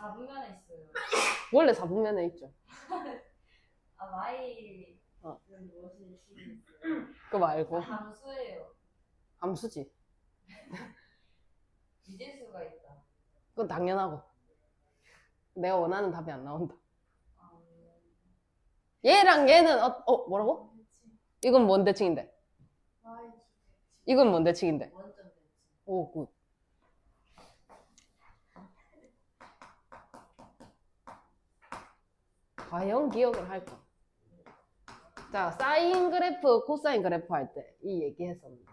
4분면에 있어요. 원래 4분면에 있죠. 아, Y는 무엇이 있어요? 그거 말고. 함수예요. 함수지. 미진수가 있다. 그건 당연하고. 내가 원하는 답이 안 나온다. 얘랑 얘는 뭐라고? 이건 뭔 대칭인데? 이건 뭔 대칭인데? 원점 대칭. 오, 굿. 과연 기억을 할까? 자, 사인 그래프, 코사인 그래프 할 때 이 얘기 했었는데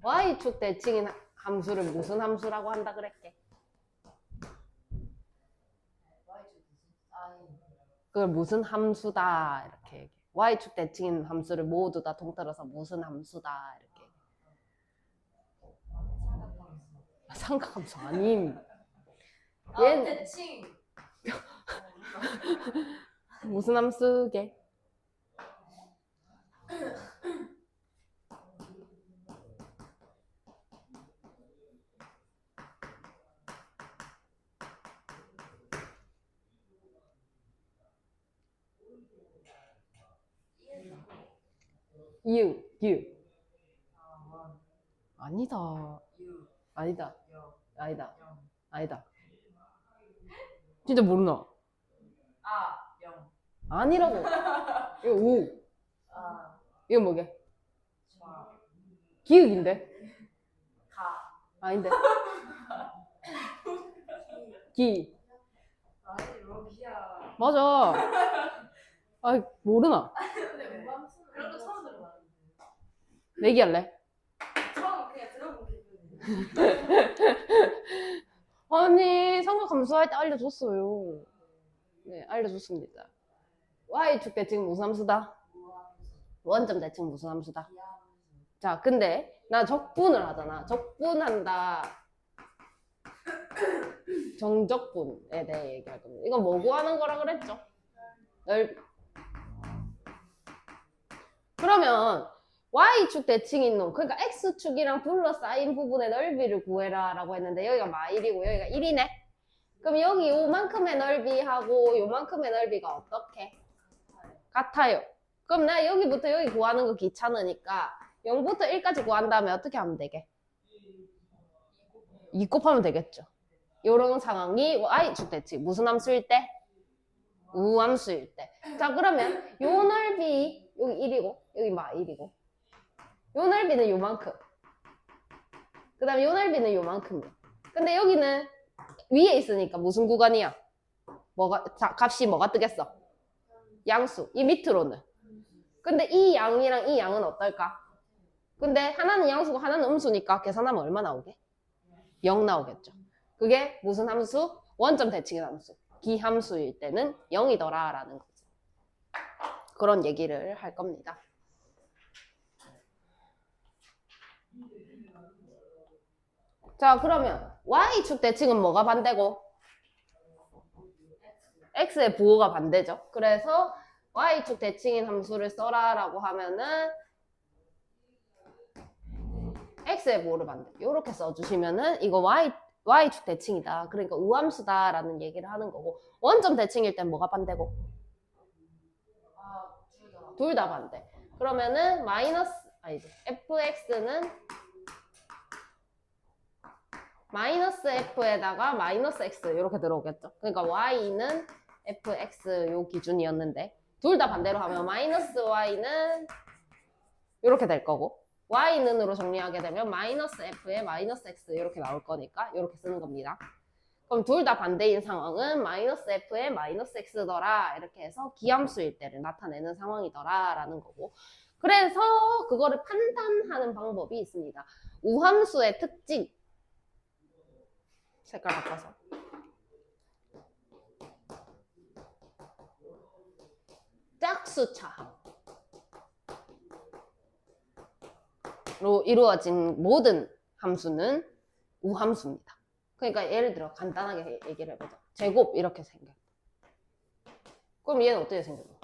Y축 대칭인 함수를 무슨 함수라고 한다 그랬게? 그걸 무슨 함수다 이렇게 얘기해. Y축 대칭인 함수를 모두 다 통틀어서 무슨 함수다 이렇게 얘기해. 삼각함수 아님. 얘는 대칭. 무슨 함수게? U. 아니다. 아니다. 아니다. 아니다. 진짜 모르나? 아, 0. 아니라고. 이거 우. 아, 이거 뭐게? 자, 기읍인데? 가. 아닌데? 기. 아니, 여기야. 맞아. 아, 모르나? 근데 우함수는 그런 거 처음 들어봤는데. 내기할래? 처음 그냥 들어본 기분이. 아니, 삼각함수할 때 알려줬어요. 네, 알려줬습니다. Y축 대칭 무슨 함수다? 원점 대칭 무슨 함수다? 자, 근데 나 적분을 하잖아. 적분한다. 정적분에 대해 얘기할 겁니다. 이건 뭐 구하는 거라 그랬죠? 그러면 Y축 대칭인 놈, 그러니까 X축이랑 둘러싸인 부분의 넓이를 구해라 라고 했는데 여기가 마일이고 여기가 1이네? 그럼 여기 요만큼의 넓이하고 요만큼의 넓이가 어떻게? 같아요. 그럼 나 여기부터 여기 구하는 거 귀찮으니까 0부터 1까지 구한 다음에 어떻게 하면 되게? 2 곱하면 되겠죠. 요런 상황이 Y축 대칭 무슨 함수일 때? 우함수일 때. 자, 그러면 요 넓이 여기 1이고 여기 막 1이고 요 넓이는 요만큼. 그 다음에 요 넓이는 요만큼이야. 근데 여기는 위에 있으니까 무슨 구간이야? 값이 뭐가 뜨겠어? 양수. 이 밑으로는. 근데 이 양이랑 이 양은 어떨까? 근데 하나는 양수고 하나는 음수니까 계산하면 얼마 나오게? 0 나오겠죠. 그게 무슨 함수? 원점 대칭의 함수. 기함수일 때는 0이더라 라는 거지. 그런 얘기를 할 겁니다. 자, 그러면 Y축 대칭은 뭐가 반대고? X의 부호가 반대죠. 그래서 Y축 대칭인 함수를 써라 라고 하면은 X의 부호를 반대. 이렇게 써주시면은 이거 Y축 대칭이다. 그러니까 우함수다 라는 얘기를 하는 거고 원점 대칭일 땐 뭐가 반대고? 둘 다 반대. 그러면은 fx는 마이너스 f에다가 마이너스 x 이렇게 들어오겠죠. 그러니까 y는 fx 요 기준이었는데 둘 다 반대로 하면 마이너스 y는 이렇게 될 거고 y는으로 정리하게 되면 마이너스 f에 마이너스 x 이렇게 나올 거니까 이렇게 쓰는 겁니다. 그럼 둘 다 반대인 상황은 마이너스 f에 마이너스 x더라 이렇게 해서 기함수일 때를 나타내는 상황이더라 라는 거고 그래서 그거를 판단하는 방법이 있습니다. 우함수의 특징 색깔 바꿔서 짝수차로 이루어진 모든 함수는 우함수입니다. 그러니까 예를 들어 간단하게 얘기를 해보자. 제곱 이렇게 생겼다. 그럼 얘는 어떻게 생겼노?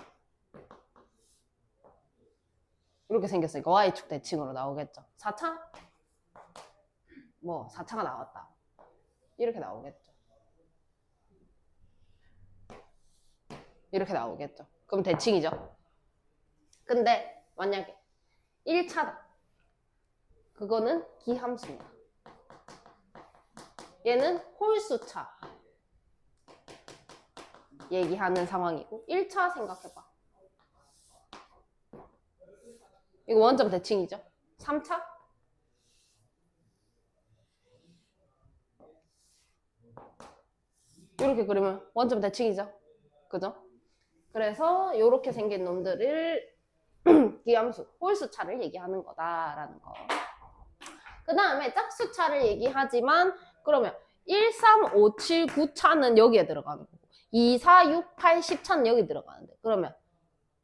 이렇게 생겼으니까 Y축 대칭으로 나오겠죠. 4차? 뭐 4차가 나왔다. 이렇게 나오겠죠. 이렇게 나오겠죠. 그럼 대칭이죠. 근데 만약에 1차다. 그거는 기함수입니다. 얘는 홀수차 얘기하는 상황이고 1차 생각해봐. 이거 원점 대칭이죠. 3차? 이렇게 그리면 원점 대칭이죠. 그죠? 그래서 이렇게 생긴 놈들을 기함수, 홀수차를 얘기하는 거다라는 거. 그 다음에 짝수차를 얘기하지만 그러면 1, 3, 5, 7, 9차는 여기에 들어가는 거고 2, 4, 6, 8, 10차는 여기 들어가는데 그러면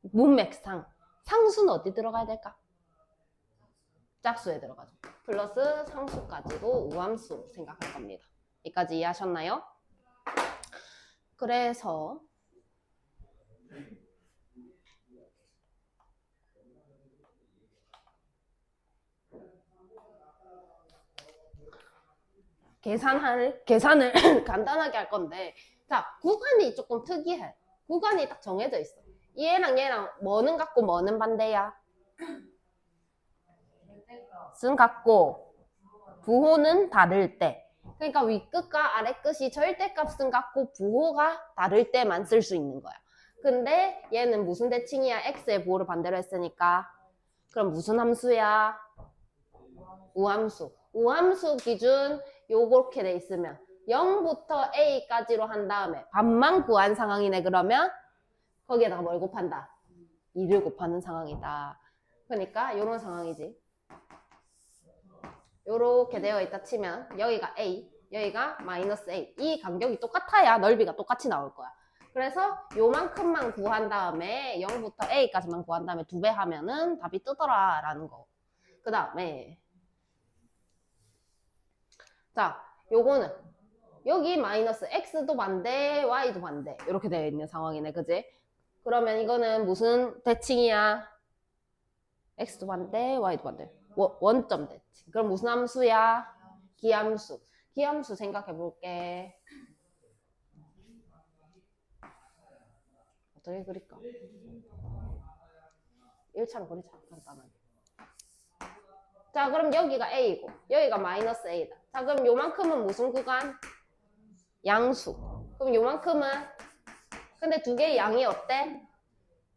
문맥상 상수는 어디 들어가야 될까? 짝수에 들어가죠. 플러스 상수까지도 우함수 생각할 겁니다. 여기까지 이해하셨나요? 그래서 계산을 간단하게 할 건데 자 구간이 조금 특이해. 구간이 딱 정해져 있어. 얘랑 얘랑 뭐는 같고 뭐는 반대야? 쓴 같고 부호는 다를 때 그러니까 윗끝과 아랫끝이 절대값은 같고 부호가 다를 때만 쓸 수 있는 거야. 근데 얘는 무슨 대칭이야? x의 부호를 반대로 했으니까 그럼 무슨 함수야? 우함수. 우함수 기준 요렇게 돼 있으면 0부터 a까지로 한 다음에 반만 구한 상황이네. 그러면 거기에다가 뭘 곱한다? 2를 곱하는 상황이다. 그러니까 이런 상황이지. 요렇게 되어 있다 치면 여기가 a, 여기가 마이너스 a. 이 간격이 똑같아야 넓이가 똑같이 나올 거야. 그래서 요만큼만 구한 다음에 0부터 a까지만 구한 다음에 2배 하면은 답이 뜨더라 라는 거. 그 다음에 자 요거는 여기 마이너스 x도 반대 y도 반대 이렇게 되어 있는 상황이네. 그지? 그러면 이거는 무슨 대칭이야? x도 반대 y도 반대 원점 대칭. 그럼 무슨 함수야? 기함수. 기함수 생각해 볼게. 어떻게 그릴까? 1차로 그리자. 간단하게. 자 그럼 여기가 a이고 여기가 마이너스 a다. 자 그럼 요만큼은 무슨 구간? 양수. 그럼 요만큼은 근데 두 개의 양이 어때?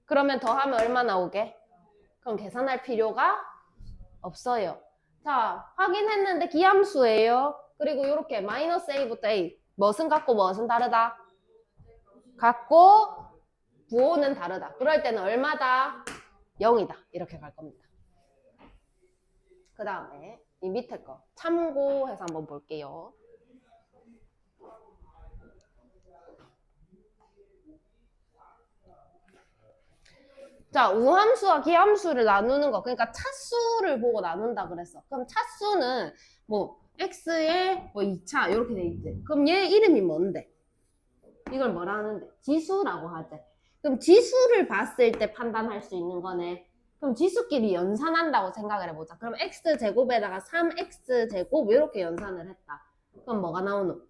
그러면 더하면 얼마 나오게? 그럼 계산할 필요가 없어요. 자 확인했는데 기함수예요. 그리고 이렇게 마이너스 a부터 a 무엇은 같고 무엇은 다르다? 같고 부호는 다르다. 그럴 때는 얼마다? 0이다. 이렇게 갈 겁니다. 그 다음에 이 밑에 거 참고해서 한번 볼게요. 자, 우함수와 기함수를 나누는 거. 그러니까 차수를 보고 나눈다 그랬어. 그럼 차수는 뭐 x의 뭐 2차 이렇게 돼 있지. 그럼 얘 이름이 뭔데? 이걸 뭐라 하는데? 지수라고 하지. 그럼 지수를 봤을 때 판단할 수 있는 거네. 그럼 지수끼리 연산한다고 생각을 해보자. 그럼 x제곱에다가 3x제곱 이렇게 연산을 했다. 그럼 뭐가 나오노?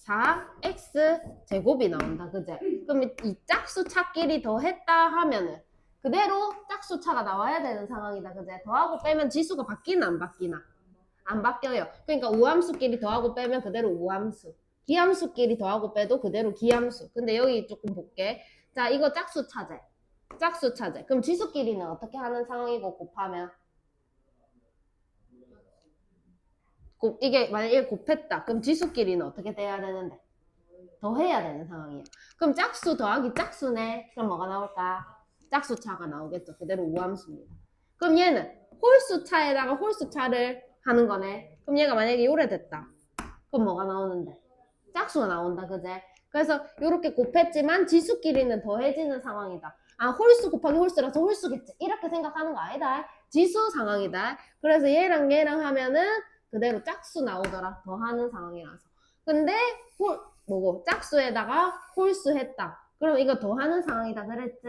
4x제곱이 나온다. 그제? 그럼 이 짝수차끼리 더했다 하면은 그대로 짝수차가 나와야 되는 상황이다. 그제? 더하고 빼면 지수가 바뀌나 안 바뀌나? 안 바뀌어요. 그러니까 우함수끼리 더하고 빼면 그대로 우함수. 기함수끼리 더하고 빼도 그대로 기함수. 근데 여기 조금 볼게. 자, 이거 짝수차제. 짝수차제. 그럼 지수끼리는 어떻게 하는 상황이고 곱하면? 이게 만약에 곱했다. 그럼 지수끼리는 어떻게 돼야 되는데? 더해야 되는 상황이야. 그럼 짝수 더하기 짝수네. 그럼 뭐가 나올까? 짝수차가 나오겠죠. 그대로 우함수입니다. 그럼 얘는 홀수차에다가 홀수차를 하는 거네. 그럼 얘가 만약에 요래 됐다. 그럼 뭐가 나오는데? 짝수가 나온다. 그제? 그래서 이렇게 곱했지만 지수끼리는 더해지는 상황이다. 아, 홀수 곱하기 홀수라서 홀수겠지. 이렇게 생각하는 거 아니다. 지수 상황이다. 그래서 얘랑 얘랑 하면은 그대로 짝수 나오더라. 더하는 상황이라서. 근데 짝수에다가 홀수 했다. 그럼 이거 더하는 상황이다 그랬지.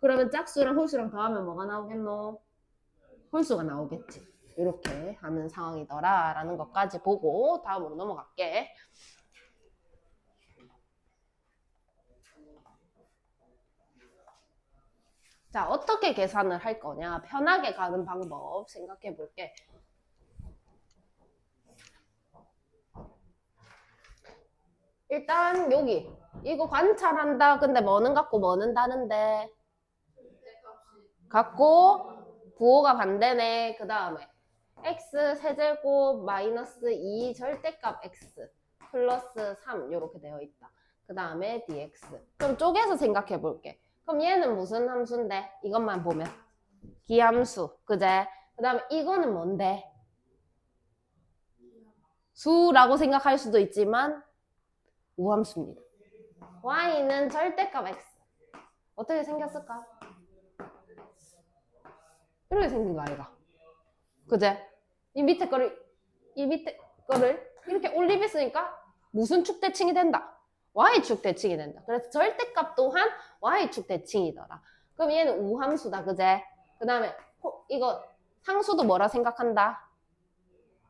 그러면 짝수랑 홀수랑 더하면 뭐가 나오겠노? 홀수가 나오겠지. 이렇게 하는 상황이더라 라는 것까지 보고 다음으로 넘어갈게. 자, 어떻게 계산을 할 거냐? 편하게 가는 방법 생각해 볼게. 일단 여기 이거 관찰한다. 근데 뭐는 같고 뭐는 다른데? 같고 부호가 반대네. 그 다음에 x 세제곱 마이너스 2 절대값 x 플러스 3 이렇게 되어 있다. 그 다음에 dx. 그럼 쪼개서 생각해 볼게. 그럼 얘는 무슨 함수인데? 이것만 보면 기함수, 그제? 그 다음에 이거는 뭔데? 수라고 생각할 수도 있지만 우함수입니다. y는 절대값 x. 어떻게 생겼을까? 이렇게 생긴 거 아이가? 그제? 이 밑에 거를 이렇게 올리겠으니까 무슨 축 대칭이 된다? y축 대칭이 된다. 그래서 절대값 또한 y축 대칭이더라. 그럼 얘는 우함수다, 그제? 그 다음에 이거 상수도 뭐라 생각한다?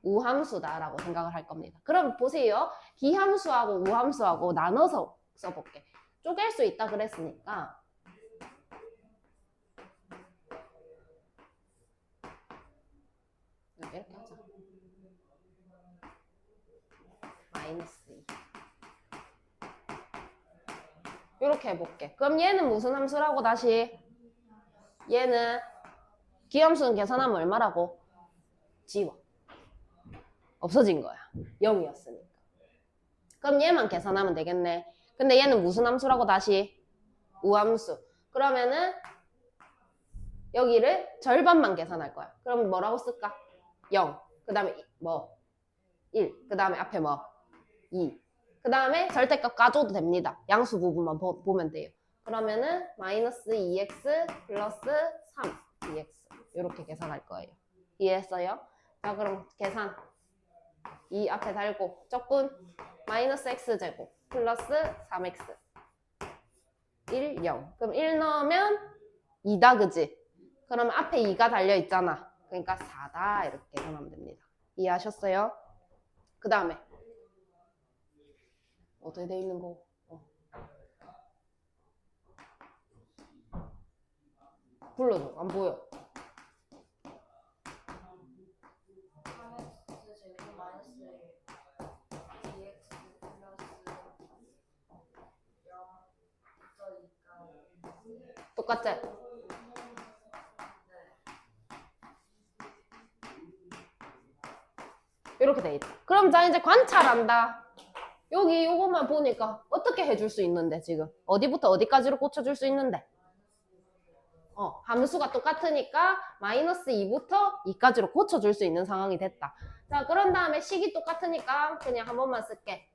우함수다라고 생각을 할 겁니다. 그럼 보세요. 기함수하고 우함수하고 나눠서 써볼게. 쪼갤 수 있다 그랬으니까 이렇게 하자. 마이너스 2. 이렇게 해볼게. 그럼 얘는 무슨 함수라고 다시? 얘는 기함수는 계산하면 얼마라고? 지워. 없어진 거야. 0이었으니까. 그럼 얘만 계산하면 되겠네. 근데 얘는 무슨 함수라고 다시? 우함수. 그러면은 여기를 절반만 계산할 거야. 그럼 뭐라고 쓸까? 0. 그 다음에 뭐? 1. 그 다음에 앞에 뭐? 2. 그 다음에 절대값 까줘도 됩니다. 양수 부분만 보면 돼요. 그러면은 마이너스 2x 플러스 3 dx 이렇게 계산할 거예요. 이해했어요? 자, 그럼 계산 2 앞에 달고 적분 마이너스 x제곱 플러스 3x 1, 0. 그럼 1 넣으면 2다, 그지? 그러면 앞에 2가 달려있잖아. 그러니까 4다 이렇게 계산하면 됩니다. 이해하셨어요? 그 다음에 어떻게 돼 있는 거? 불러줘. 안 보여. 똑같지? 이렇게 돼 있다. 그럼 자 이제 관찰한다. 여기 요것만 보니까 어떻게 해줄 수 있는데 지금 어디부터 어디까지로 꽂혀줄 수 있는데 함수가 똑같으니까 마이너스 2부터 2까지로 고쳐줄 수 있는 상황이 됐다. 자, 그런 다음에 식이 똑같으니까 그냥 한 번만 쓸게.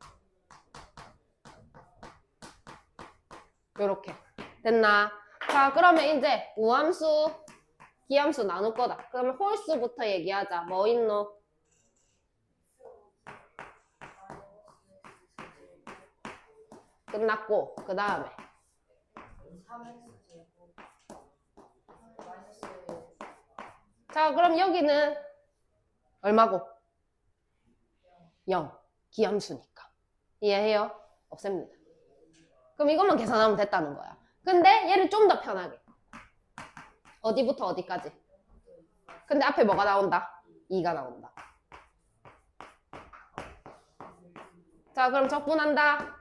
요렇게 됐나? 자, 그러면 이제 우함수 기함수 나눌 거다. 그러면 홀수부터 얘기하자. 뭐 있노? 끝났고 그 다음에 자, 그럼 여기는 얼마고? 0. 기함수니까. 이해해요? 없앱니다. 그럼 이것만 계산하면 됐다는 거야. 근데 얘를 좀 더 편하게. 어디부터 어디까지? 근데 앞에 뭐가 나온다? 2가 나온다. 자, 그럼 적분한다.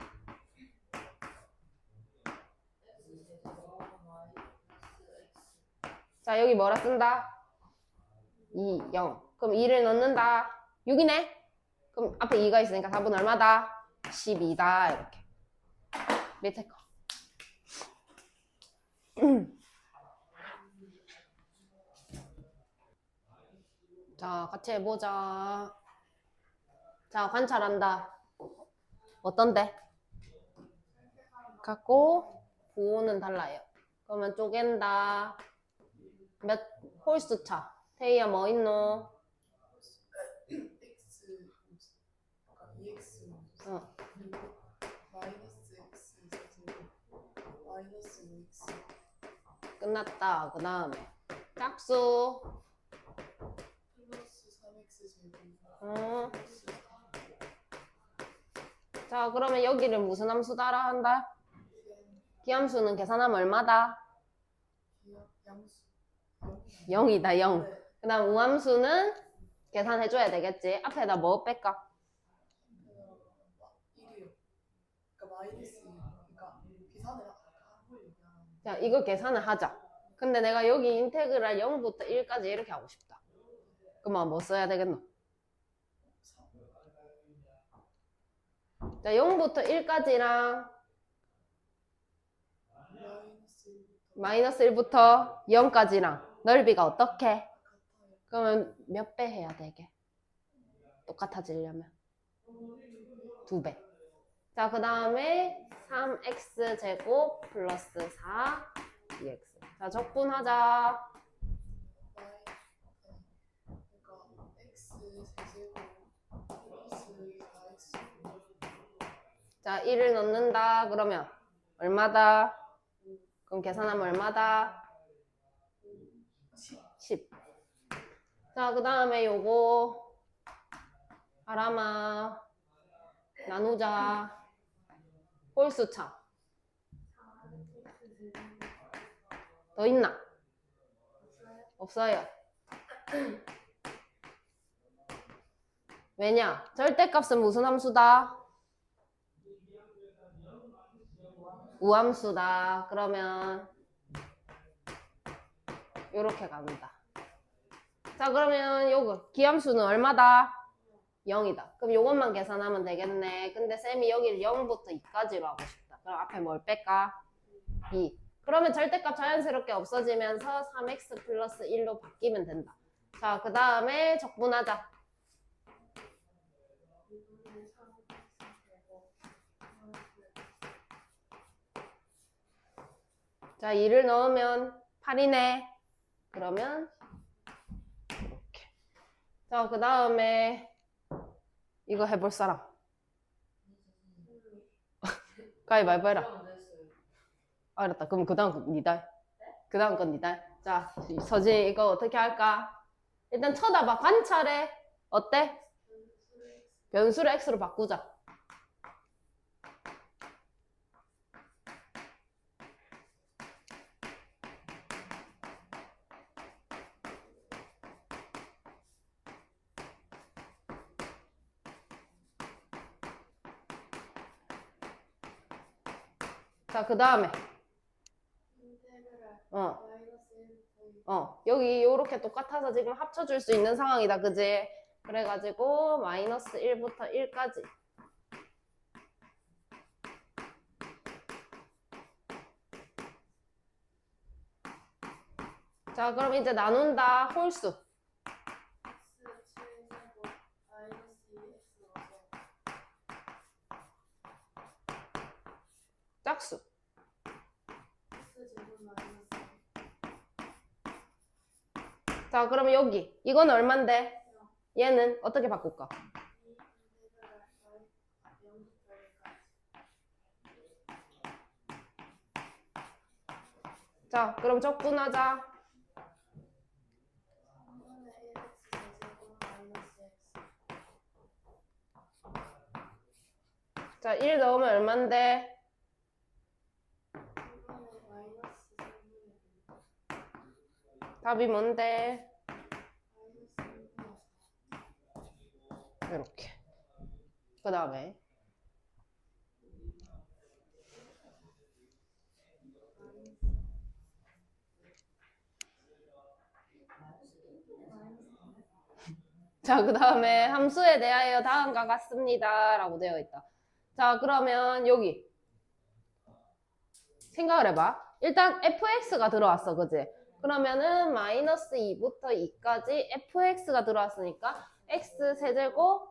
자, 여기 뭐라 쓴다? 2, 0. 그럼 2를 넣는다. 6이네? 그럼 앞에 2가 있으니까 답은 얼마다? 12다. 이렇게. 밑에 거. 자, 같이 해보자. 자, 관찰한다. 어떤데? 같고 부호는 달라요. 그러면 쪼갠다. 몇 홀수 차? 태희야 뭐 있노? x EX 마이너스 x 마이너스 5x 끝났다. 그 다음에 짝수. 플러스 3x 제곱 자, 그러면 여기를 무슨 함수 따라 한다? 기함수는 계산하면 얼마다? 양수 0이다 0. 네. 그 다음 우함수는 계산해줘야 되겠지. 앞에다 뭐 뺄까? 1이요. 그러니까 마이너스 2. 그러니까 계산을 하고 얘기하는. 자, 이거 계산을 하자. 근데 내가 여기 인테그랄 0부터 1까지 이렇게 하고 싶다. 그러면 뭐 써야 되겠노? 자, 0부터 1까지랑 마이너스 1부터 0까지랑 넓이가 어떻게? 같아요. 그러면 몇 배 해야 되게? 똑같아지려면 2배. 자, 그 다음에 3x 제곱 플러스 4dx. 자, 적분하자. 그러니까 x 세제곱 플러스 4x 자, 1을 넣는다. 그러면 얼마다? 그럼 계산하면 얼마다? 10. 자, 그 다음에 요거 바람아 나누자. 홀수차. 더 있나? 없어요. 왜냐? 절대값은 무슨 함수다? 우함수다. 그러면 요렇게 갑니다. 자, 그러면 요거 기함수는 얼마다? 0이다. 그럼 요것만 계산하면 되겠네. 근데 쌤이 여기를 0부터 2까지로 하고 싶다. 그럼 앞에 뭘 뺄까? 2. 그러면 절대값 자연스럽게 없어지면서 3x 플러스 1로 바뀌면 된다. 자, 그 다음에 적분하자. 자, 2를 넣으면 8이네. 그러면 이렇게. 자, 그 다음에 이거 해볼 사람. 가위바위보 해라. 알았다. 그럼 그 다음 건 니다. 그 다음 건 니다. 자, 서진 이거 어떻게 할까? 일단 쳐다봐. 관찰해. 어때? 변수를 x로 바꾸자. 자, 그 다음에 여기 요렇게 똑같아서 지금 합쳐줄 수 있는 상황이다. 그지? 그래가지고 마이너스 1부터 1까지. 자, 그럼 이제 나눈다. 홀수. 짝수. 자, 그러면 여기 이건 얼만데? 얘는 어떻게 바꿀까? 자, 그럼 적분하자. 자, 1 넣으면 얼만데? 답이 뭔데? 이렇게. 그 다음에 자, 그 다음에 함수에 대하여 다음과 같습니다 라고 되어 있다. 자, 그러면 여기 생각을 해봐. 일단 fx가 들어왔어. 그지? 그러면은 마이너스 2부터 2까지 fx가 들어왔으니까 x 세제곱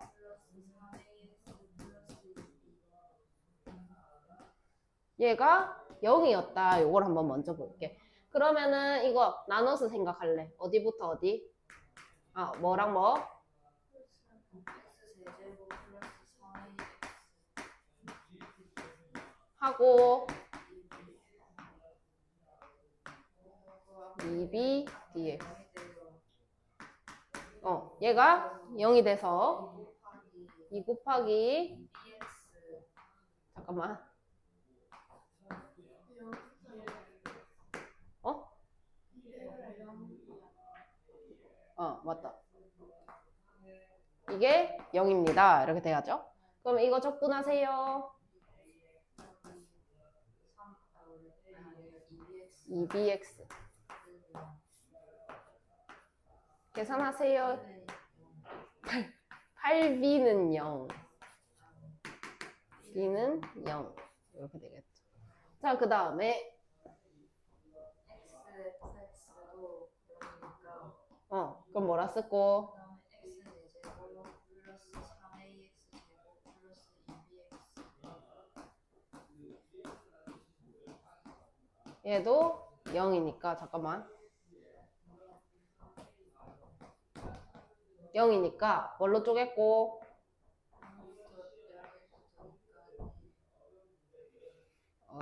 얘가 0이었다. 요걸 한번 먼저 볼게. 그러면은 이거 나눠서 생각할래. 어디부터 어디? 아, 뭐랑 뭐? 하고 2b dx. 얘가 0이 돼서 2 곱하기 잠깐만. 맞다. 이게 0입니다. 이렇게 돼야죠. 그럼 이거 적분하세요. 2bx. 계산하세요. 8b는 0. b는 0. 이렇게 되겠죠. 자, 그 다음에 x도 0이니까 그럼 뭐라 쓰고? 그다음에 x 4제곱 플러스 3ax 제곱 플러스 2bx 얘도 0이니까 잠깐만. 0이니까 뭘로 쪼갰고?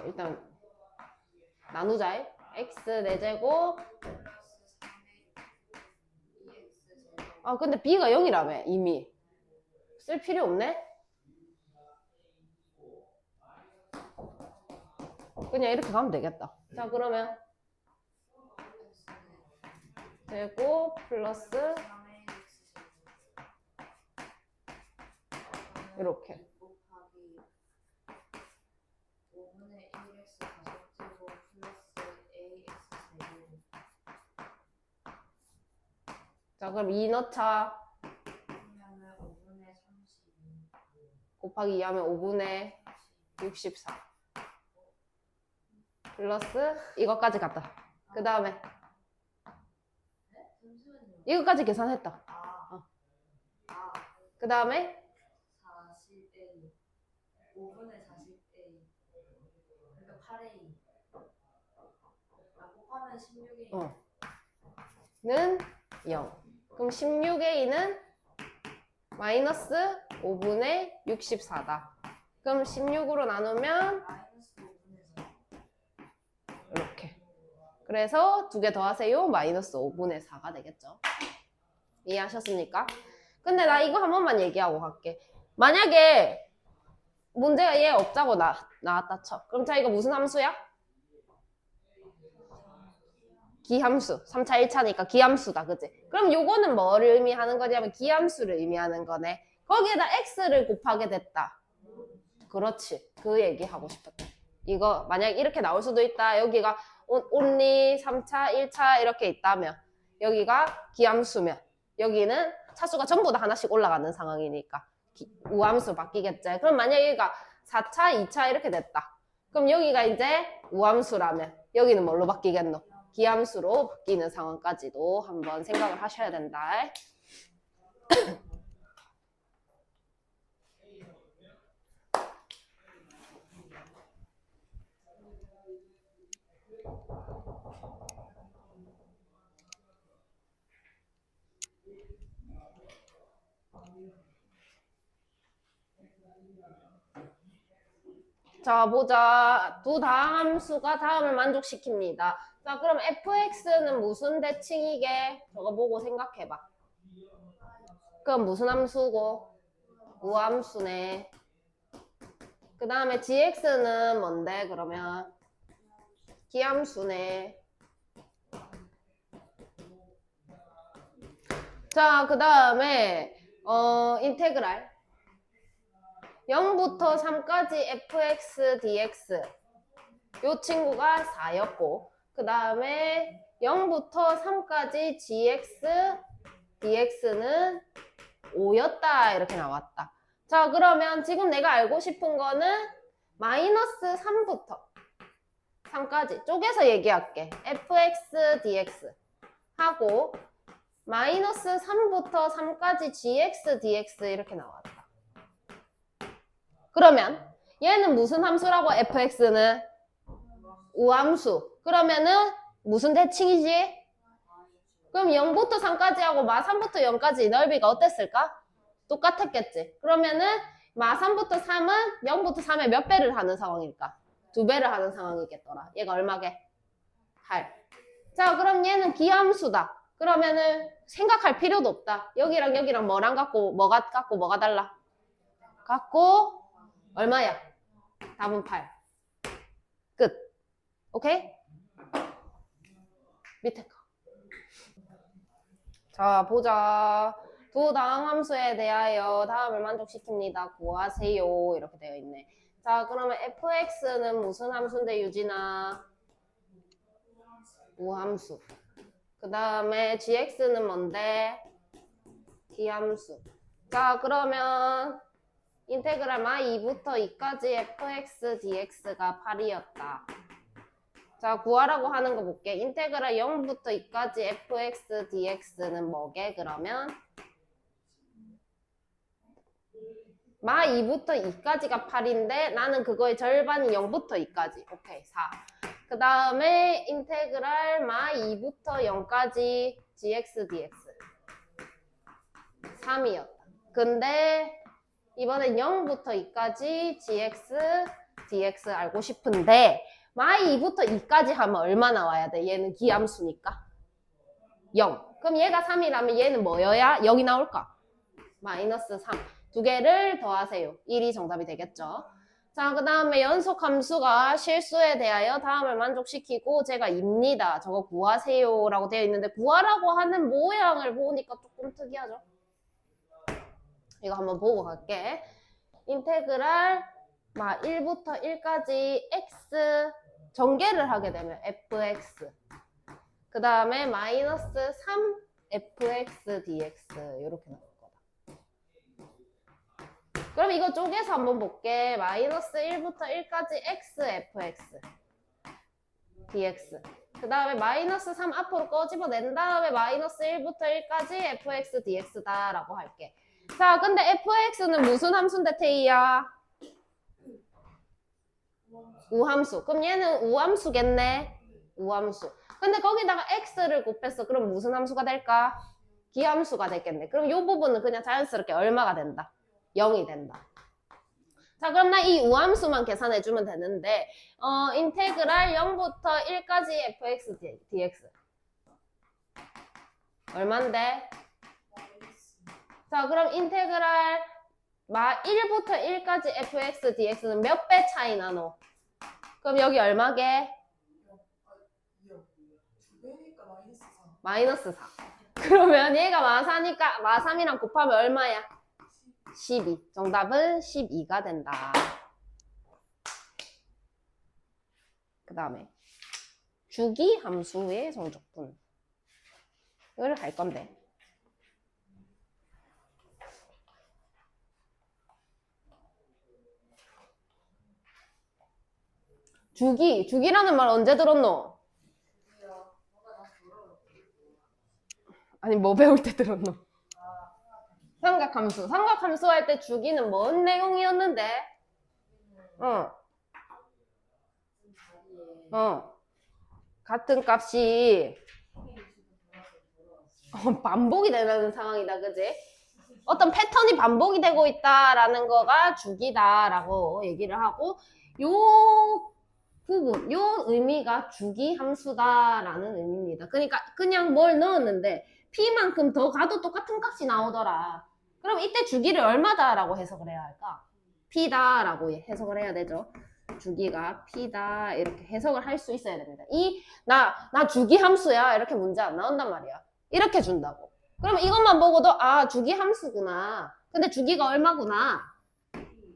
일단 나누자. x 4제곱. 근데 b가 0이라며 이미. 쓸 필요 없네? 그냥 이렇게 가면 되겠다. 자, 그러면 제곱 플러스 이렇게. 곱하기 5분의 1x 가족제곱 플러스 ax 제곱 자, 그럼 2 넣자. 하면은 5분의 32 곱하기 2 하면 5분의 64. 플러스 이것까지 갔다. 그 다음에 네? 잠시만요. 이것까지 계산했다. 아, 그 다음에 40a 5분의 40a 그러니까 8a 곱하면 16a 는 0. 그럼 16a는 마이너스 5분의 64다. 그럼 16으로 나누면 마이너스 5분의 4 이렇게. 그래서 두 개 더하세요. 마이너스 5분의 4가 되겠죠. 이해하셨습니까? 근데 나 이거 한 번만 얘기하고 갈게. 만약에 문제가 얘 없자고 나왔다 쳐. 그럼 자, 이거 무슨 함수야? 기함수. 3차 1차니까 기함수다. 그치? 그럼 요거는 뭐를 의미하는 거냐면 기함수를 의미하는 거네. 거기에다 x를 곱하게 됐다. 그렇지. 그 얘기 하고 싶었다. 이거 만약 이렇게 나올 수도 있다. 여기가 only 3차 1차 이렇게 있다면 여기가 기함수면 여기는 차수가 전부 다 하나씩 올라가는 상황이니까 우함수 바뀌겠지. 그럼 만약 여기가 4차 2차 이렇게 됐다. 그럼 여기가 이제 우함수라면 여기는 뭘로 바뀌겠노? 기함수로 바뀌는 상황까지도 한번 생각을 하셔야 된다. 자, 보자. 두 다함수가 다음을 만족시킵니다. 자, 그럼 fx는 무슨 대칭이게? 저거 보고 생각해봐. 그럼 무슨 함수고? 우함수네. 그 다음에 gx는 뭔데, 그러면? 기함수네. 자, 그 다음에, 인테그랄. 0부터 3까지 fx dx. 요 친구가 4였고, 그 다음에 0부터 3까지 gx dx는 5였다. 이렇게 나왔다. 자, 그러면 지금 내가 알고 싶은 거는 마이너스 3부터 3까지 쪼개서 얘기할게. fx dx 하고 마이너스 3부터 3까지 gx dx 이렇게 나왔다. 그러면 얘는 무슨 함수라고? fx는 우함수. 그러면은 무슨 대칭이지? 그럼 0부터 3까지 하고 마 3부터 0까지 넓이가 어땠을까? 똑같았겠지. 그러면은 마 3부터 3은 0부터 3의 몇 배를 하는 상황일까? 2배를 하는 상황이겠더라. 얘가 얼마게? 8. 자, 그럼 얘는 기함수다. 그러면은 생각할 필요도 없다. 여기랑 여기랑 뭐랑 같고 뭐가 같고 뭐가 달라? 같고 얼마야? 답은 8. 끝. 오케이? 밑에 거. 자, 보자. 두 다음 함수에 대하여 다음을 만족시킵니다. 구하세요. 이렇게 되어 있네. 자, 그러면 fx는 무슨 함수인데, 유진아? 우함수. 그 다음에 gx는 뭔데? 기함수. 자, 그러면 인테그랄 마 2부터 2까지 fx dx가 8이었다. 자, 구하라고 하는 거 볼게. 인테그랄 0부터 2까지 fx dx는 뭐게? 그러면 마 2부터 2까지가 8인데 나는 그거의 절반이 0부터 2까지. 오케이, 4. 그 다음에 인테그랄 마 2부터 0까지 gx dx 3이었다. 근데 이번엔 0부터 2까지 gx dx 알고 싶은데 마 2부터 2까지 하면 얼마 나와야 돼? 얘는 기함수니까 0. 그럼 얘가 3이라면 얘는 뭐여야 0이 나올까? 마이너스 3. 두 개를 더하세요. 1이 정답이 되겠죠. 자, 그 다음에 연속함수가 실수에 대하여 다음을 만족시키고 제가 입니다. 저거 구하세요 라고 되어 있는데 구하라고 하는 모양을 보니까 조금 특이하죠. 이거 한번 보고 갈게. 인테그랄 막 1부터 1까지 x 전개를 하게 되면 fx 그 다음에 마이너스 3 fx dx 이렇게 나올 거다. 그럼 이거 쪼개서 한번 볼게. 마이너스 1부터 1까지 x fx dx 그 다음에 마이너스 3 앞으로 꺼집어낸 다음에 마이너스 1부터 1까지 fx dx다 라고 할게. 자, 근데 fx는 무슨 함수인데 태희야? 우함수. 그럼 얘는 우함수겠네. 우함수. 근데 거기다가 x를 곱했어. 그럼 무슨 함수가 될까? 기함수가 되겠네. 그럼 이 부분은 그냥 자연스럽게 얼마가 된다? 0이 된다. 자, 그럼 나 이 우함수만 계산해주면 되는데 인테그랄 0부터 1까지 fx dx 얼만데? 자, 그럼 인테그랄 마 1부터 1까지 fx dx는 몇 배 차이 나노? 그럼 여기 얼마게? 2배니까 마이너스 4. 마이너스 4. 그러면 얘가 마4니까 마3이랑 곱하면 얼마야? 12. 정답은 12가 된다. 그 다음에 주기 함수의 성적분. 이걸 갈 건데. 주기라는 말 언제 들었노? 아니 뭐 배울 때 들었노? 삼각함수. 삼각함수 할 때 주기는 뭔 내용이었는데? 같은 값이 반복이 되는 상황이다, 그지? 어떤 패턴이 반복이 되고 있다라는 거가 주기다라고 얘기를 하고 요 부분, 요 의미가 주기 함수다라는 의미입니다. 그러니까 그냥 뭘 넣었는데 p만큼 더 가도 똑같은 값이 나오더라. 그럼 이때 주기를 얼마다라고 해석을 해야 할까? p다라고 해석을 해야 되죠. 주기가 p다 이렇게 해석을 할 수 있어야 됩니다. 나 주기 함수야 이렇게 문제 안 나온단 말이야. 이렇게 준다고. 그럼 이것만 보고도 아 주기 함수구나. 근데 주기가 얼마구나.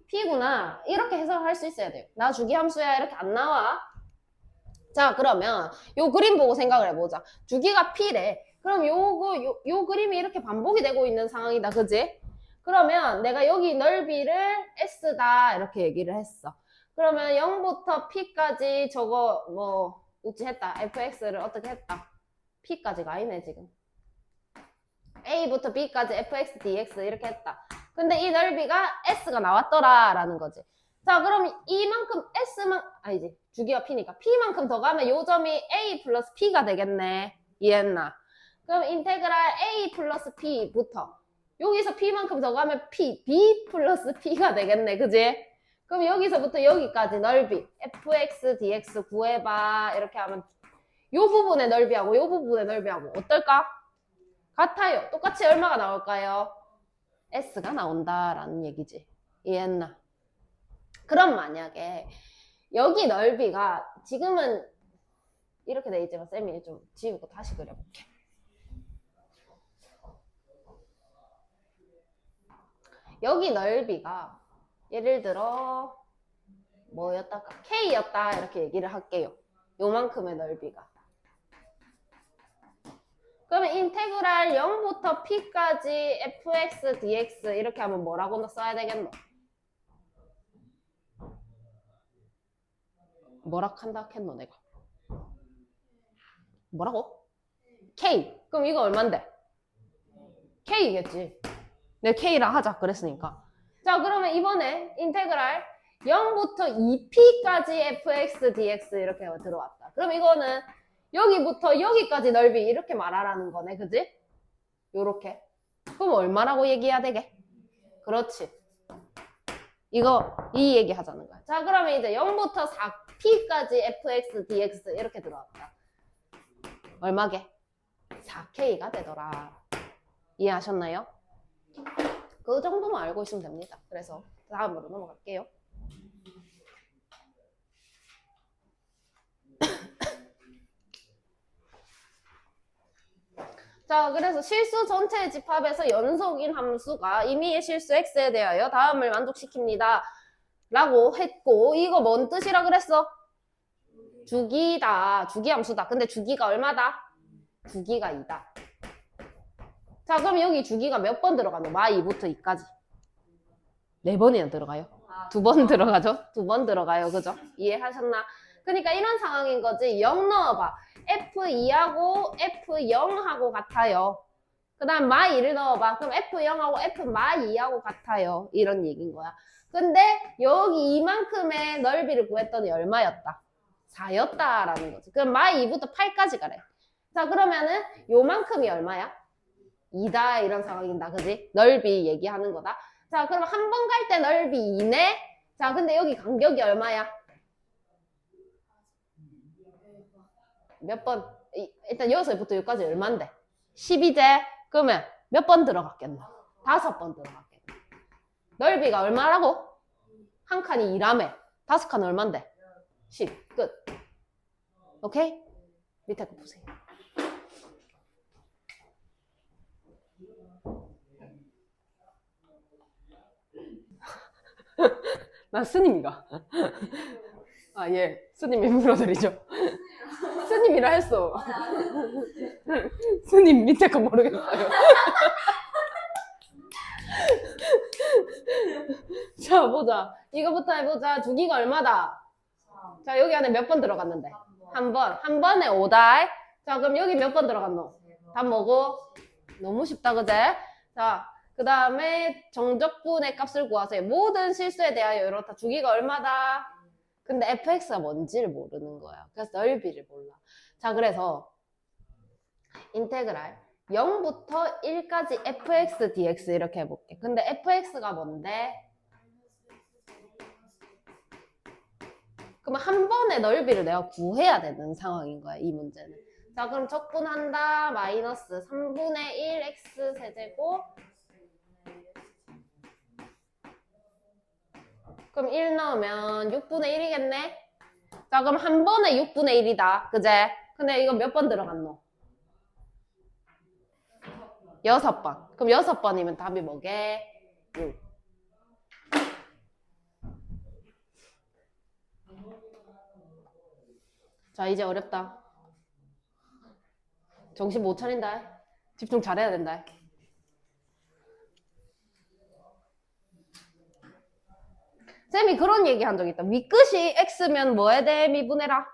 p구나. 이렇게 해석할 수 있어야 돼요. 나 주기 함수야 이렇게 안 나와. 자, 그러면 요 그림 보고 생각을 해보자. 주기가 p래. 그럼 요 그림이 이렇게 반복이 되고 있는 상황이다. 그지? 그러면 내가 여기 넓이를 s다 이렇게 얘기를 했어. 그러면 0부터 p까지 저거 뭐 우찌 했다. fx를 어떻게 했다. p까지가 아니네 지금. a부터 b까지 fx dx 이렇게 했다. 근데 이 넓이가 s가 나왔더라 라는 거지. 자, 그럼 이만큼 아니지. 주기가 p니까 p만큼 더 가면 요 점이 a 플러스 p가 되겠네. 이해했나? 그럼 인테그랄 a 플러스 p부터 여기서 p만큼 더 가면 b 플러스 p가 되겠네. 그지? 그럼 여기서부터 여기까지 넓이 fx dx 구해봐 이렇게 하면 요 부분의 넓이하고 요 부분의 넓이하고 어떨까? 같아요. 똑같이 얼마가 나올까요? s가 나온다라는 얘기지. 이해했나? 그럼 만약에 여기 넓이가 지금은 이렇게 돼 있지만 쌤이 좀 지우고 다시 그려볼게. 여기 넓이가 예를 들어 뭐였다까? K였다 이렇게 얘기를 할게요. 요만큼의 넓이가. 그러면 인테그랄 0부터 P까지 fx, dx 이렇게 하면 뭐라고 써야 되겠노? 뭐라 한다 했노 내가? 뭐라고? K. 그럼 이거 얼만데? K겠지. 내가 K랑 하자 그랬으니까. 자, 그러면 이번에 인테그랄 0부터 2P까지 fx, dx 이렇게 들어왔다. 그럼 이거는 여기부터 여기까지 넓이 이렇게 말하라는 거네. 그지? 요렇게. 그럼 얼마라고 얘기해야 되게? 그렇지. 이 얘기 하자는 거야. 자, 그러면 이제 0부터 4P까지 fx, dx 이렇게 들어왔다. 얼마게? 4K가 되더라. 이해하셨나요? 그 정도만 알고 있으면 됩니다. 그래서 다음으로 넘어갈게요. 자, 그래서 실수 전체의 집합에서 연속인 함수가 임의의 실수 x에 대하여 다음을 만족시킵니다. 라고 했고, 이거 뭔 뜻이라 그랬어? 주기다. 주기함수다. 근데 주기가 얼마다? 주기가 2다. 자, 그럼 여기 주기가 몇 번 들어가노? 마 2부터 2까지. 4번이나 들어가요. 2번 들어가죠? 2번 들어가요. 그죠? 이해하셨나? 그러니까 이런 상황인 거지. 0 넣어봐. F2하고 F0하고 같아요. 그 다음 마 2를 넣어봐. 그럼 F0하고 F 마 2하고 같아요. 이런 얘기인 거야. 근데 여기 이만큼의 넓이를 구했더니 얼마였다? 4였다라는 거지. 그럼 마 2부터 8까지 가래. 자, 그러면은 요만큼이 얼마야? 2다 이런 상황인다. 그지? 넓이 얘기하는 거다. 자, 그럼 한 번 갈 때 넓이 2네? 자, 근데 여기 간격이 얼마야? 몇 번? 일단 여기서부터 여기까지 얼만데? 10이제? 그러면 몇 번 들어갔겠노? 5번 들어갔겠노. 넓이가 얼마라고? 한 칸이 2라며. 5칸은 얼만데? 10. 끝. 오케이? 밑에 거 보세요. 나 스님이가. 아, 예. 스님이 물어드리죠. 스님이라 했어. 스님 밑에 거 모르겠어요. 자, 보자. 이거부터 해보자. 주기가 얼마다? 자, 여기 안에 몇 번 들어갔는데? 한 번. 한 번에 5다. 자, 그럼 여기 몇 번 들어갔노? 답 뭐고? 너무 쉽다, 그제? 자, 그 다음에 정적분의 값을 구하세요. 모든 실수에 대하여 이렇다. 주기가 얼마다? 근데 fx가 뭔지를 모르는 거야. 그래서 넓이를 몰라. 자, 그래서 인테그랄 0부터 1까지 fx, dx 이렇게 해볼게. 근데 fx가 뭔데? 그러면 한 번의 넓이를 내가 구해야 되는 상황인 거야, 이 문제는. 자, 그럼 적분한다. 마이너스 3분의 1 x 세제곱. 그럼 1 넣으면 6분의 1이겠네? 자, 그럼 한 번에 6분의 1이다. 그제? 근데 이거 몇 번 들어갔노? 6번. 그럼 6번이면 답이 뭐게? 6. 자, 이제 어렵다. 정신 못 차린다. 집중 잘해야 된다. 쌤이 그런 얘기 한 적 있다. 윗끝이 x면 뭐에 대해 미분해라?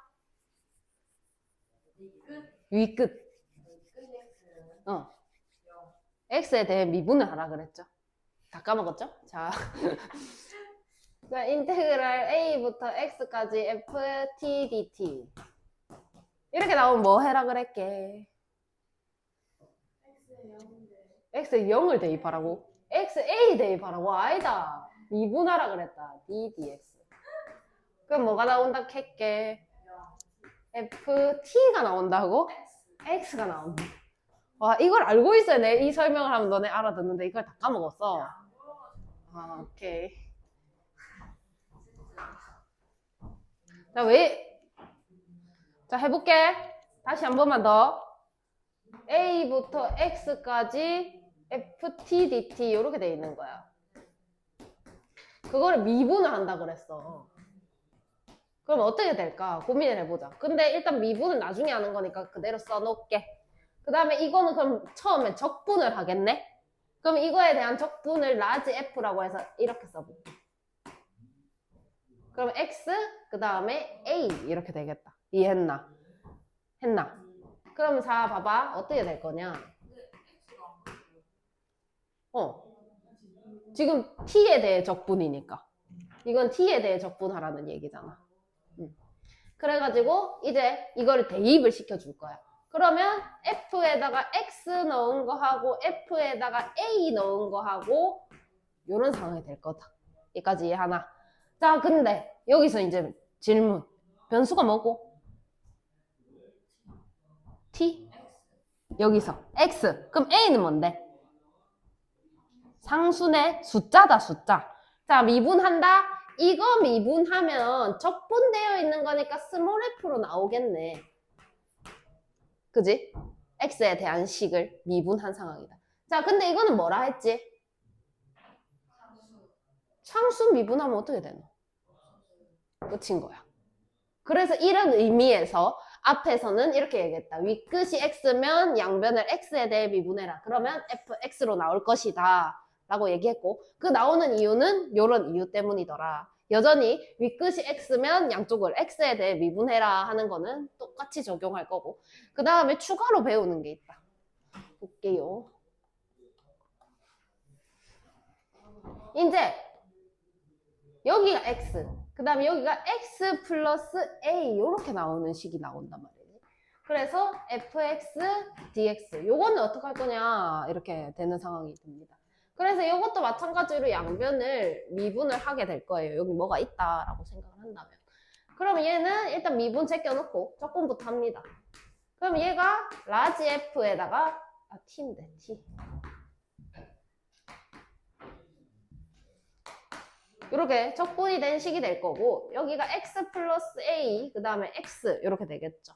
윗끝. x에 대해 미분을 하라 그랬죠. 다 까먹었죠? 자, 인테그랄 a부터 x까지 ft dt 이렇게 나오면 뭐 해라 그랬게? x에 0을 대입하라고? xa 대입하라고? 아니다. 미분하라 그랬다. d dx. 그럼 뭐가 나온다 했게? ft가 나온다고? x가 나온다. 와, 이걸 알고 있어야 내 이 설명을 하면 너네 알아듣는데 이걸 다 까먹었어. 아, 오케이. 자, 해볼게. 다시 한 번만 더. a부터 x까지 ft dt 이렇게 돼 있는 거야. 그거를 미분을 한다 그랬어. 그럼 어떻게 될까? 고민을 해보자. 근데 일단 미분은 나중에 하는 거니까 그대로 써놓을게. 그 다음에 이거는 그럼 처음에 적분을 하겠네? 그럼 이거에 대한 적분을 라지 F라고 해서 이렇게 써볼게. 그럼 X, 그 다음에 A 이렇게 되겠다. 이해했나? 했나? 그럼 자, 봐봐. 어떻게 될 거냐? 근데 X가 안 바뀌어요. 지금 T에 대해 적분이니까. 이건 T에 대해 적분하라는 얘기잖아. 그래가지고 이제 이거를 대입을 시켜줄 거야. 그러면 F에다가 X 넣은 거 하고 F에다가 A 넣은 거 하고 이런 상황이 될 거다. 여기까지 이해하나? 자, 근데 여기서 이제 질문. 변수가 뭐고? T? 여기서 X. 그럼 A는 뭔데? 상수네 숫자다, 숫자. 자, 미분한다. 이거 미분하면 적분되어 있는 거니까 스몰 f로 나오겠네. 그지? x에 대한 식을 미분한 상황이다. 자, 근데 이거는 뭐라 했지? 상수 미분하면 어떻게 되노? 끝인 거야. 그래서 이런 의미에서 앞에서는 이렇게 얘기했다. 윗끝이 x면 양변을 x에 대해 미분해라. 그러면 fx로 나올 것이다. 라고 얘기했고, 그 나오는 이유는 이런 이유 때문이더라. 여전히 윗끝이 x면 양쪽을 x에 대해 미분해라 하는 거는 똑같이 적용할 거고, 그 다음에 추가로 배우는 게 있다. 볼게요. 이제 여기가 x, 그 다음에 여기가 x 플러스 a 이렇게 나오는 식이 나온단 말이에요. 그래서 fx, dx 요거는 어떻게 할 거냐 이렇게 되는 상황이 됩니다. 그래서 이것도 마찬가지로 양변을 미분을 하게 될 거예요. 여기 뭐가 있다라고 생각을 한다면. 그럼 얘는 일단 미분 제껴놓고 적분부터 합니다. 그럼 얘가 라지 f에다가 t인데 t 이렇게 적분이 된 식이 될 거고, 여기가 x 플러스 a 그 다음에 x 이렇게 되겠죠.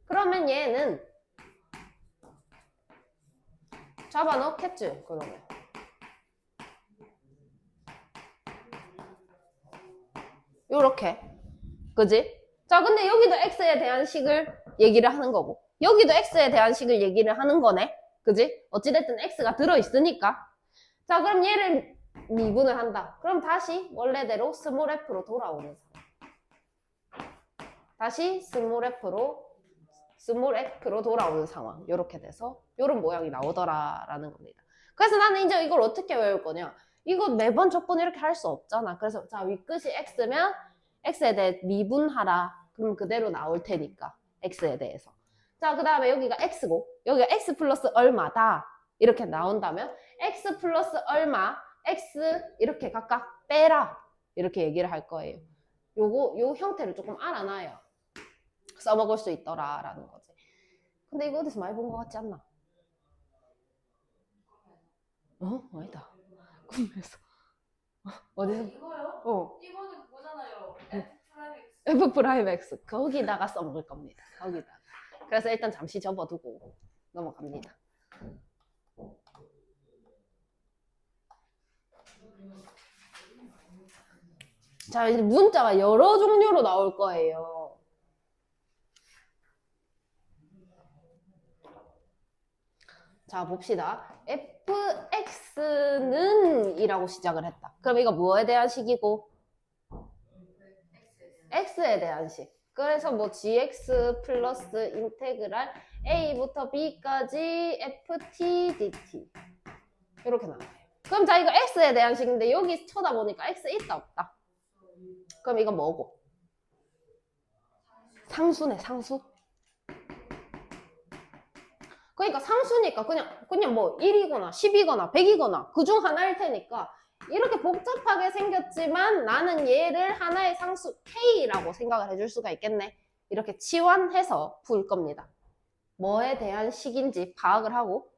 그러면 얘는 잡아넣겠지. 그러면 요렇게. 그지? 자, 근데 여기도 x에 대한 식을 얘기를 하는 거고, 여기도 x에 대한 식을 얘기를 하는 거네. 그지? 어찌됐든 x가 들어있으니까. 자, 그럼 얘를 미분을 한다. 그럼 다시 원래대로 스몰 f로 돌아오는 상황. 다시 스몰 f로 돌아오는 상황. 요렇게 돼서 요런 모양이 나오더라라는 겁니다. 그래서 나는 이제 이걸 어떻게 외울 거냐? 이거 매번 적분 이렇게 할 수 없잖아. 그래서 자, 윗끝이 x면 x에 대해 미분하라. 그럼 그대로 나올 테니까 x에 대해서. 자, 그 다음에 여기가 x고 여기가 x 플러스 얼마다 이렇게 나온다면 x 플러스 얼마 x 이렇게 각각 빼라 이렇게 얘기를 할 거예요. 요 형태를 조금 알아놔요. 써먹을 수 있더라라는 거지. 근데 이거 어디서 많이 본 것 같지 않나? 아니다. 꿈에서. 어디서? 이거요? 이거는 그거잖아요. F 프라임 X. 거기다가 써먹을 겁니다. 거기다가. 그래서 일단 잠시 접어두고 넘어갑니다. 자, 이제 문자가 여러 종류로 나올 거예요. 자, 봅시다. fx는 이라고 시작을 했다. 그럼 이거 뭐에 대한 식이고? x에 대한 식. 그래서 뭐 gx 플러스 인테그랄 a부터 b까지 ft dt 이렇게 나와요. 그럼 자, 이거 x에 대한 식인데 여기 쳐다보니까 x 있다 없다? 그럼 이거 뭐고? 상수네, 상수. 그러니까 상수니까 그냥 뭐 1이거나 10이거나 100이거나 그중 하나일 테니까 이렇게 복잡하게 생겼지만 나는 얘를 하나의 상수 K라고 생각을 해줄 수가 있겠네. 이렇게 치환해서 풀 겁니다. 뭐에 대한 식인지 파악을 하고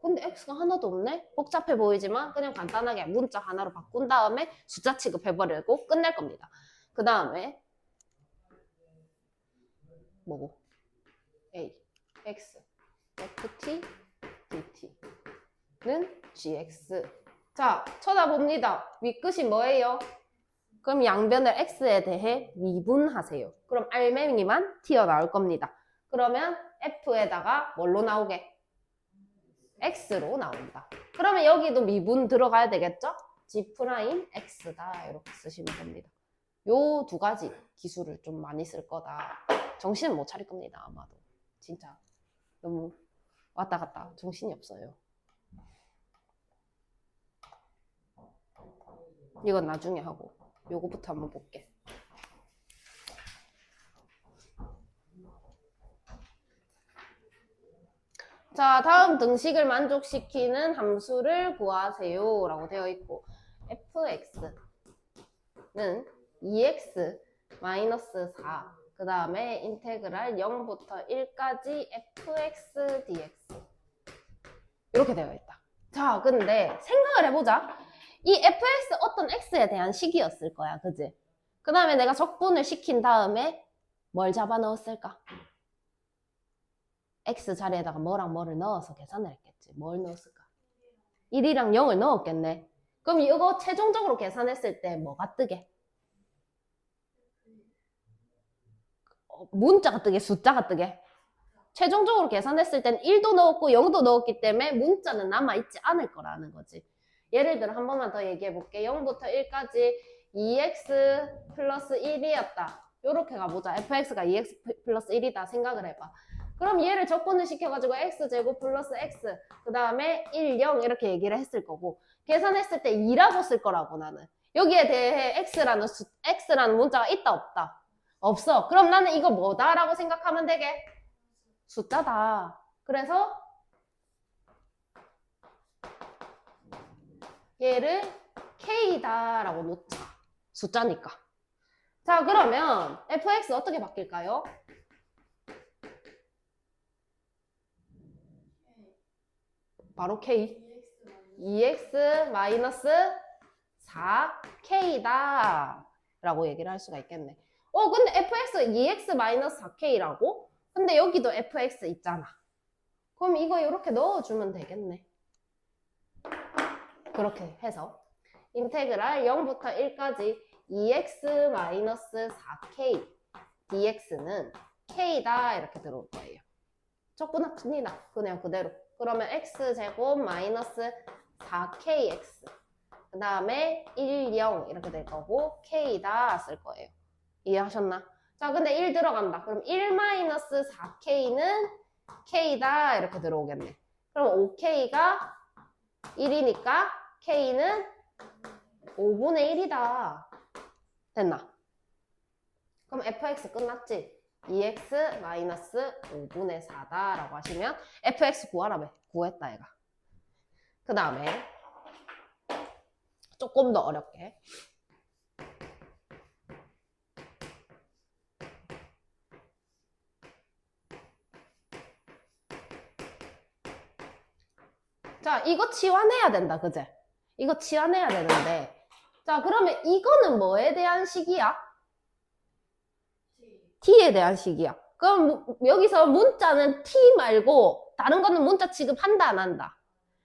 근데 X가 하나도 없네? 복잡해 보이지만 그냥 간단하게 문자 하나로 바꾼 다음에 숫자 취급해버리고 끝낼 겁니다. 그 다음에 뭐고? A, X, FT, DT는 GX. 자, 쳐다봅니다. 윗끝이 뭐예요? 그럼 양변을 x에 대해 미분하세요. 그럼 알맹이만 튀어나올 겁니다. 그러면 f에다가 뭘로 나오게? x로 나온다. 그러면 여기도 미분 들어가야 되겠죠? g'x다 이렇게 쓰시면 됩니다. 요 두 가지 기술을 좀 많이 쓸 거다. 정신은 못 차릴 겁니다. 아마도. 진짜 너무 왔다 갔다 정신이 없어요. 이건 나중에 하고 요거부터 한번 볼게. 자, 다음 등식을 만족시키는 함수를 구하세요 라고 되어 있고 fx는 2x 마이너스 4 그 다음에 인테그랄 0부터 1까지 fx dx 이렇게 되어 있다. 자, 근데 생각을 해보자. 이 fx 어떤 x에 대한 식이었을 거야, 그지? 그 다음에 내가 적분을 시킨 다음에 뭘 잡아 넣었을까? x 자리에다가 뭐랑 뭐를 넣어서 계산을 했겠지. 뭘 넣었을까? 1이랑 0을 넣었겠네. 그럼 이거 최종적으로 계산했을 때 뭐가 뜨게? 문자가 뜨게? 숫자가 뜨게? 최종적으로 계산했을 땐 1도 넣었고 0도 넣었기 때문에 문자는 남아있지 않을 거라는 거지. 예를 들어 한 번만 더 얘기해 볼게. 0부터 1까지 2x 플러스 1이었다. 요렇게 가보자. fx가 2x 플러스 1이다 생각을 해봐. 그럼 얘를 적분을 시켜가지고 x제곱 플러스 x 그 다음에 1, 0 이렇게 얘기를 했을 거고 계산했을 때 2라고 쓸 거라고 나는. 여기에 대해 x라는 문자가 있다 없다? 없어. 그럼 나는 이거 뭐다? 라고 생각하면 되게? 숫자다. 그래서 얘를 k다 라고 놓자. 숫자니까. 자, 그러면 fx 어떻게 바뀔까요? 바로 k. 2x 마이너스 4k다 라고 얘기를 할 수가 있겠네. 근데 fx 2x 마이너스 4k라고? 근데 여기도 fx 있잖아. 그럼 이거 이렇게 넣어주면 되겠네. 그렇게 해서 인테그랄 0부터 1까지 2x 마이너스 4k dx는 k다 이렇게 들어올 거예요. 적분합니다. 그냥 그대로. 그러면 x제곱 마이너스 4kx 그 다음에 1, 0 이렇게 될 거고 k다 쓸 거예요. 이해하셨나? 자, 근데 1 들어간다. 그럼 1 마이너스 4k는 k다 이렇게 들어오겠네. 그럼 5k가 1이니까 k는 5분의 1이다. 됐나? 그럼 fx 끝났지? 2x 마이너스 5분의 4다 라고 하시면 fx 구하라며. 구했다 얘가. 그 다음에 조금 더 어렵게 자, 이거 치환해야 된다, 그제? 이거 치환해야 되는데 자, 그러면 이거는 뭐에 대한 식이야? t에 대한 식이야. 그럼 여기서 문자는 t 말고 다른 거는 문자 취급한다 안 한다?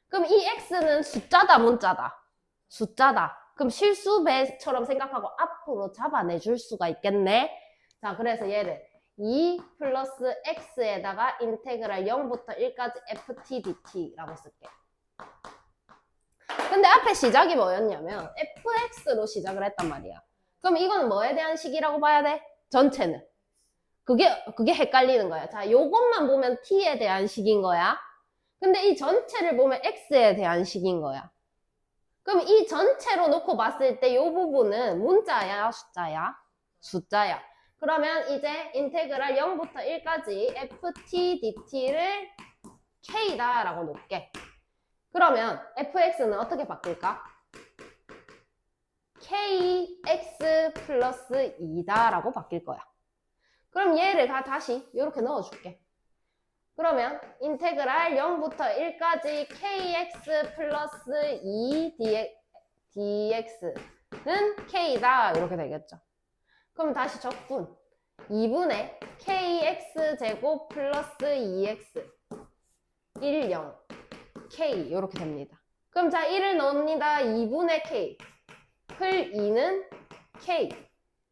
그럼 이 x는 숫자다 문자다? 숫자다. 그럼 실수배처럼 생각하고 앞으로 잡아내줄 수가 있겠네. 자, 그래서 얘를 2 플러스 x에다가 인테그랄 0부터 1까지 ft dt라고 쓸게. 근데 앞에 시작이 뭐였냐면 fx로 시작을 했단 말이야. 그럼 이거는 뭐에 대한 식이라고 봐야 돼? 전체는. 그게 헷갈리는 거야. 자, 요것만 보면 t에 대한 식인 거야. 근데 이 전체를 보면 x에 대한 식인 거야. 그럼 이 전체로 놓고 봤을 때 이 부분은 문자야, 숫자야? 숫자야. 그러면 이제 인테그랄 0부터 1까지 ft dt를 k다 라고 놓을게. 그러면 fx는 어떻게 바뀔까? kx 플러스 2다 라고 바뀔 거야. 그럼 얘를 다시 이렇게 넣어줄게. 그러면 인테그랄 0부터 1까지 kx 플러스 2 dx는 k다 이렇게 되겠죠. 그럼 다시 적분 2분의 kx 제곱 플러스 2x 1, 0 k 이렇게 됩니다. 그럼 자 1을 넣습니다. 2분의 k 풀 2는 K.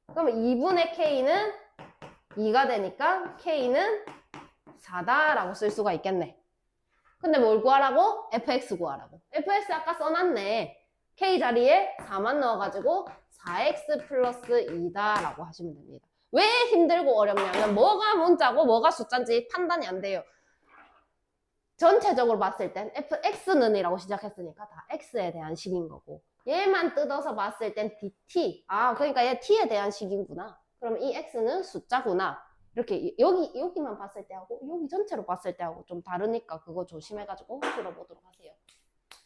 그러면 2분의 K는 2가 되니까 K는 4다라고 쓸 수가 있겠네. 근데 뭘 구하라고? fx 구하라고. fx 아까 써놨네. K 자리에 4만 넣어가지고 4x 플러스 2다라고 하시면 됩니다. 왜 힘들고 어렵냐면 뭐가 문자고 뭐가 숫자인지 판단이 안 돼요. 전체적으로 봤을 땐 fx는 이라고 시작했으니까 다 x에 대한 식인 거고 얘만 뜯어서 봤을 땐 dt. 아, 그러니까 얘 t에 대한 식이구나. 그럼 이 x는 숫자구나. 이렇게 여기만 봤을 때하고 여기 전체로 봤을 때하고 좀 다르니까 그거 조심해가지고 풀어보도록 하세요.